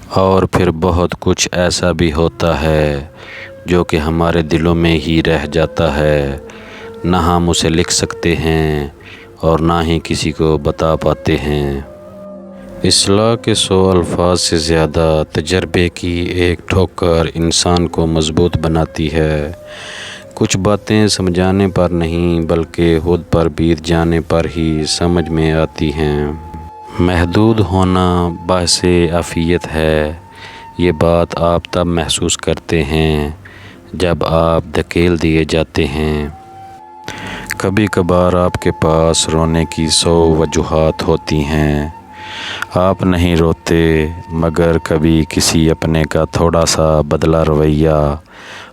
اور پھر بہت کچھ ایسا بھی ہوتا ہے جو کہ ہمارے دلوں میں ہی رہ جاتا ہے، نہ ہم اسے لکھ سکتے ہیں اور نہ ہی کسی کو بتا پاتے ہیں۔ اصلاح کے 100 الفاظ سے زیادہ تجربے کی ایک ٹھوکر انسان کو مضبوط بناتی ہے۔ کچھ باتیں سمجھانے پر نہیں بلکہ خود پر بیت جانے پر ہی سمجھ میں آتی ہیں۔ محدود ہونا باعث عافیت ہے۔ یہ بات آپ تب محسوس کرتے ہیں جب آپ دھکیل دیے جاتے ہیں۔ کبھی کبھار آپ کے پاس رونے کی 100 وجوہات ہوتی ہیں۔ آپ نہیں روتے، مگر کبھی کسی اپنے کا تھوڑا سا بدلہ رویہ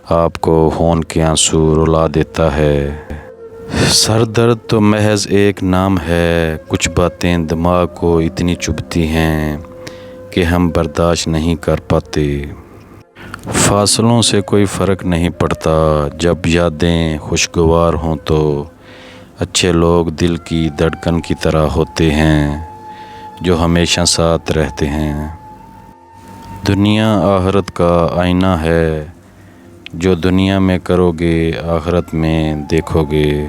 آپ کو خون کے آنسو رلا دیتا ہے۔ سر درد تو محض ایک نام ہے۔ کچھ باتیں دماغ کو اتنی چبھتی ہیں کہ ہم برداشت نہیں کر پاتے۔ فاصلوں سے کوئی فرق نہیں پڑتا۔ جب یادیں خوشگوار ہوں تو اچھے لوگ دل کی دھڑکن کی طرح ہوتے ہیں جو ہمیشہ ساتھ رہتے ہیں۔ دنیا آخرت کا آئینہ ہے۔ جو دنیا میں کرو گے آخرت میں دیکھو گے۔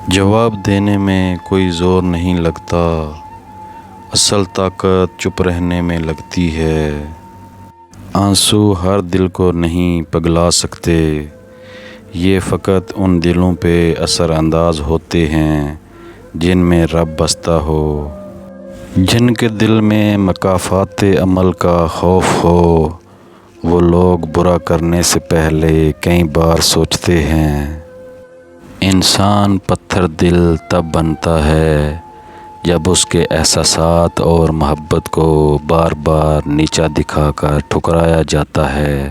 جواب دینے میں کوئی زور نہیں لگتا، اصل طاقت چپ رہنے میں لگتی ہے۔ آنسو ہر دل کو نہیں پگھلا سکتے، یہ فقط ان دلوں پہ اثر انداز ہوتے ہیں جن میں رب بستا ہو، جن کے دل میں مکافات عمل کا خوف ہو۔ وہ لوگ برا کرنے سے پہلے کئی بار سوچتے ہیں۔ انسان پتھر دل تب بنتا ہے جب اس کے احساسات اور محبت کو بار بار نیچا دکھا کر ٹھکرایا جاتا ہے۔